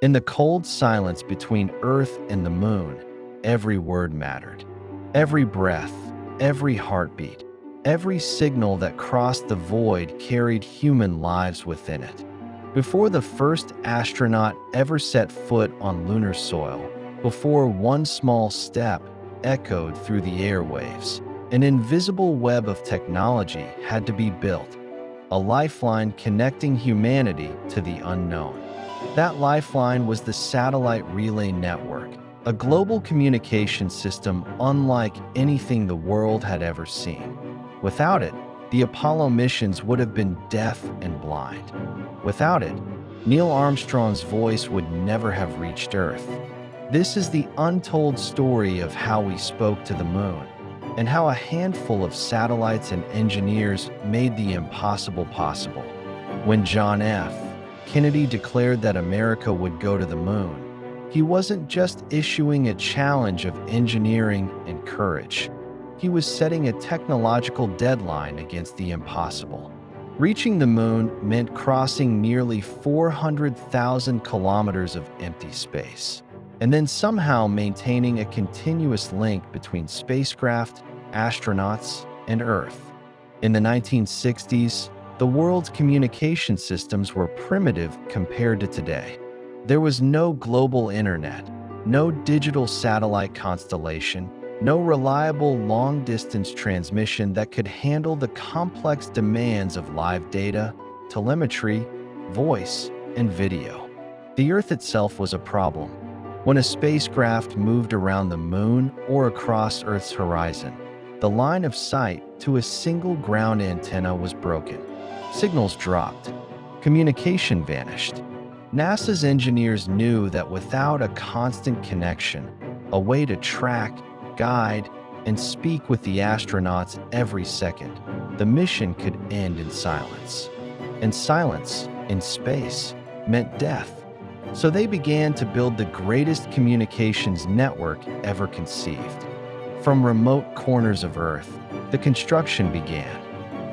In the cold silence between Earth and the moon, every word mattered. Every breath, every heartbeat, every signal that crossed the void carried human lives within it. Before the first astronaut ever set foot on lunar soil, before one small step echoed through the airwaves, an invisible web of technology had to be built, a lifeline connecting humanity to the unknown. That lifeline was the Satellite Relay Network, a global communication system unlike anything the world had ever seen. Without it, the Apollo missions would have been deaf and blind. Without it, Neil Armstrong's voice would never have reached Earth. This is the untold story of how we spoke to the moon, and how a handful of satellites and engineers made the impossible possible. When John F. Kennedy declared that America would go to the moon, he wasn't just issuing a challenge of engineering and courage. He was setting a technological deadline against the impossible. Reaching the moon meant crossing nearly 400,000 kilometers of empty space, and then somehow maintaining a continuous link between spacecraft, astronauts, and Earth. In the 1960s, the world's communication systems were primitive compared to today. There was no global internet, no digital satellite constellation, no reliable long-distance transmission that could handle the complex demands of live data, telemetry, voice, and video. The Earth itself was a problem. When a spacecraft moved around the moon or across Earth's horizon, the line of sight to a single ground antenna was broken. Signals dropped. Communication vanished. NASA's engineers knew that without a constant connection, a way to track, guide, and speak with the astronauts every second, the mission could end in silence. And silence, in space, meant death. So they began to build the greatest communications network ever conceived. From remote corners of Earth, the construction began.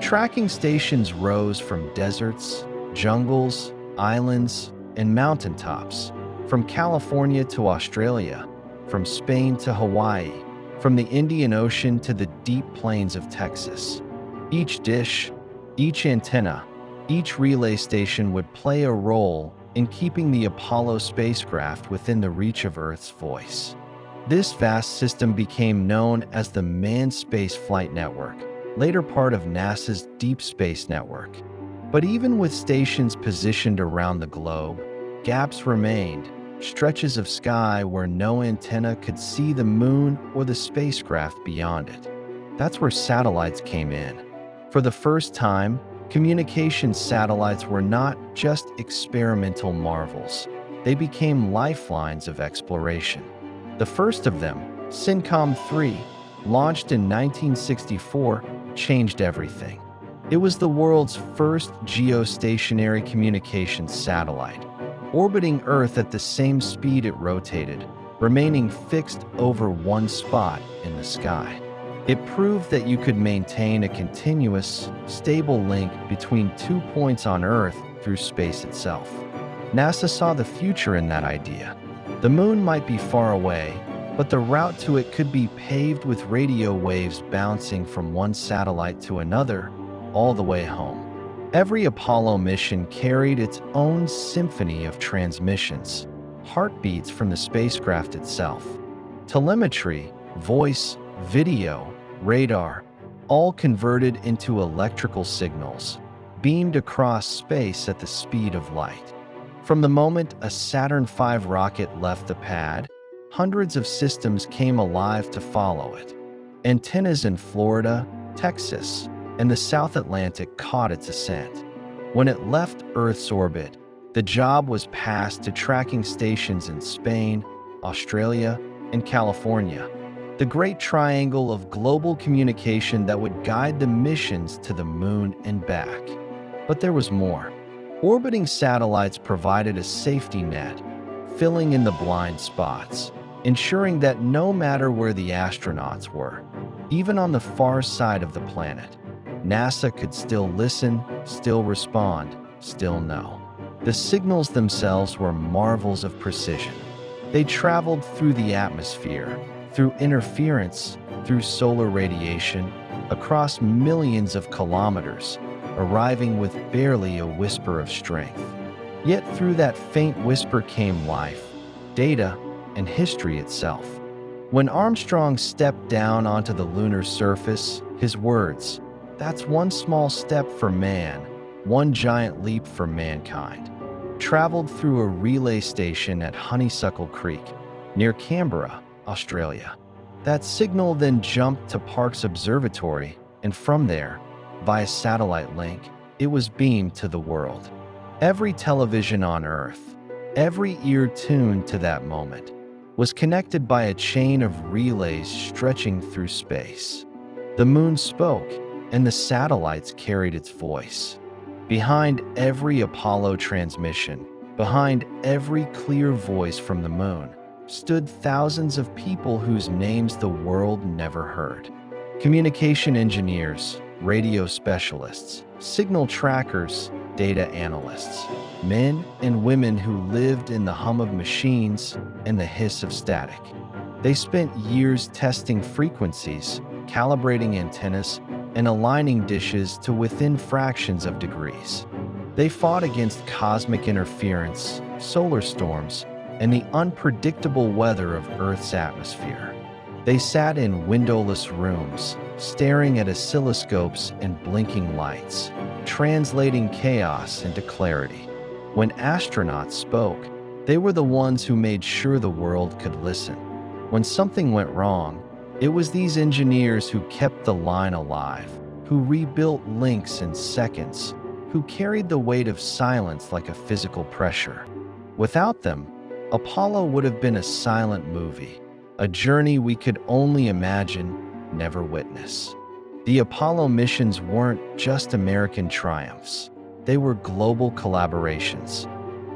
Tracking stations rose from deserts, jungles, islands, and mountaintops, from California to Australia, from Spain to Hawaii, from the Indian Ocean to the deep plains of Texas. Each dish, each antenna, each relay station would play a role in keeping the Apollo spacecraft within the reach of Earth's voice. This vast system became known as the Manned Space Flight Network, later part of NASA's Deep Space Network. But even with stations positioned around the globe, gaps remained, stretches of sky where no antenna could see the moon or the spacecraft beyond it. That's where satellites came in. For the first time, communications satellites were not just experimental marvels. They became lifelines of exploration. The first of them, SYNCOM-3, launched in 1964, changed everything. It was the world's first geostationary communications satellite, orbiting Earth at the same speed it rotated, remaining fixed over one spot in the sky. It proved that you could maintain a continuous, stable link between 2 points on Earth through space itself. NASA saw the future in that idea. The moon might be far away, but the route to it could be paved with radio waves bouncing from one satellite to another, all the way home. Every Apollo mission carried its own symphony of transmissions, heartbeats from the spacecraft itself. Telemetry, voice, video, radar, all converted into electrical signals, beamed across space at the speed of light. From the moment a Saturn V rocket left the pad, hundreds of systems came alive to follow it. Antennas in Florida, Texas, and the South Atlantic caught its ascent. When it left Earth's orbit, the job was passed to tracking stations in Spain, Australia, and California, the great triangle of global communication that would guide the missions to the moon and back. But there was more. Orbiting satellites provided a safety net, filling in the blind spots, ensuring that no matter where the astronauts were, even on the far side of the planet, NASA could still listen, still respond, still know. The signals themselves were marvels of precision. They traveled through the atmosphere, through interference, through solar radiation, across millions of kilometers, arriving with barely a whisper of strength. Yet through that faint whisper came life, data, and history itself. When Armstrong stepped down onto the lunar surface, his words, "That's one small step for man, one giant leap for mankind," traveled through a relay station at Honeysuckle Creek, near Canberra, Australia. That signal then jumped to Parkes Observatory, and from there, via satellite link, it was beamed to the world. Every television on Earth, every ear tuned to that moment, was connected by a chain of relays stretching through space. The moon spoke, and the satellites carried its voice. Behind every Apollo transmission, behind every clear voice from the moon, stood thousands of people whose names the world never heard. Communication engineers, radio specialists, signal trackers, data analysts, men and women who lived in the hum of machines and the hiss of static. They spent years testing frequencies, calibrating antennas, and aligning dishes to within fractions of degrees. They fought against cosmic interference, solar storms, and the unpredictable weather of Earth's atmosphere. They sat in windowless rooms, staring at oscilloscopes and blinking lights, translating chaos into clarity. When astronauts spoke, they were the ones who made sure the world could listen. When something went wrong, it was these engineers who kept the line alive, who rebuilt links in seconds, who carried the weight of silence like a physical pressure. Without them, Apollo would have been a silent movie, a journey we could only imagine, never witness. The Apollo missions weren't just American triumphs. They were global collaborations.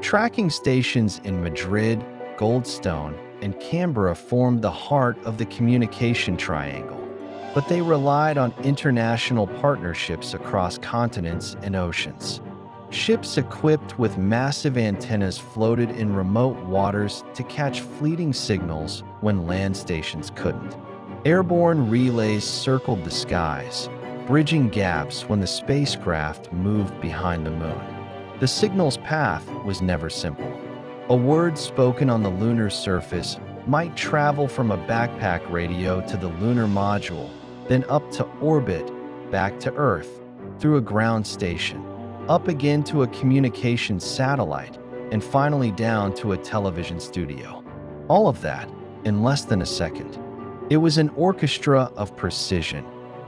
Tracking stations in Madrid, Goldstone, and Canberra formed the heart of the communication triangle, but they relied on international partnerships across continents and oceans. Ships equipped with massive antennas floated in remote waters to catch fleeting signals when land stations couldn't. Airborne relays circled the skies, bridging gaps when the spacecraft moved behind the moon. The signal's path was never simple. A word spoken on the lunar surface might travel from a backpack radio to the lunar module, then up to orbit, back to Earth, through a ground station, up again to a communications satellite, and finally down to a television studio. All of that in less than a second. It was an orchestra of precision,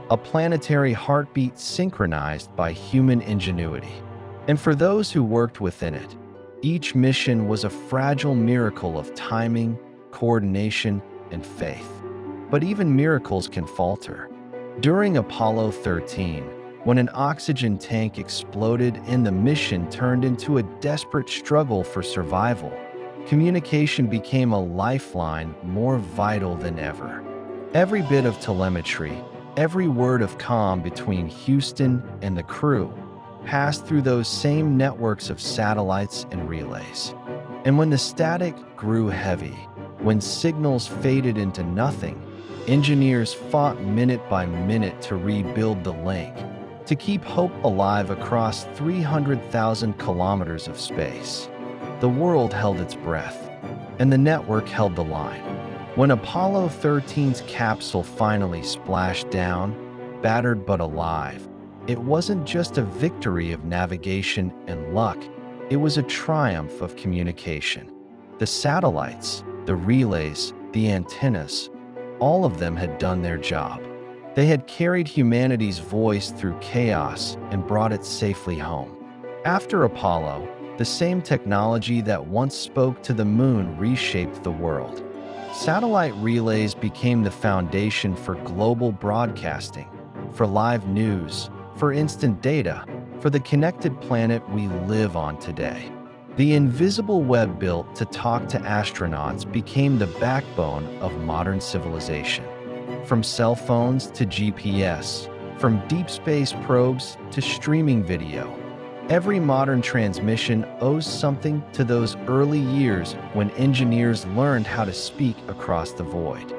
a planetary heartbeat synchronized by human ingenuity. And for those who worked within it, each mission was a fragile miracle of timing, coordination, and faith. But even miracles can falter. During Apollo 13, when an oxygen tank exploded and the mission turned into a desperate struggle for survival, communication became a lifeline more vital than ever. Every bit of telemetry, every word of comm between Houston and the crew passed through those same networks of satellites and relays. And when the static grew heavy, when signals faded into nothing, engineers fought minute by minute to rebuild the link, to keep hope alive across 300,000 kilometers of space. The world held its breath, and the network held the line. When Apollo 13's capsule finally splashed down, battered but alive, it wasn't just a victory of navigation and luck, it was a triumph of communication. The satellites, the relays, the antennas, all of them had done their job. They had carried humanity's voice through chaos and brought it safely home. After Apollo, the same technology that once spoke to the moon reshaped the world. Satellite relays became the foundation for global broadcasting, for live news, for instant data, for the connected planet we live on today. The invisible web built to talk to astronauts became the backbone of modern civilization. From cell phones to GPS, from deep space probes to streaming video, Every modern transmission owes something to those early years when engineers learned how to speak across the void.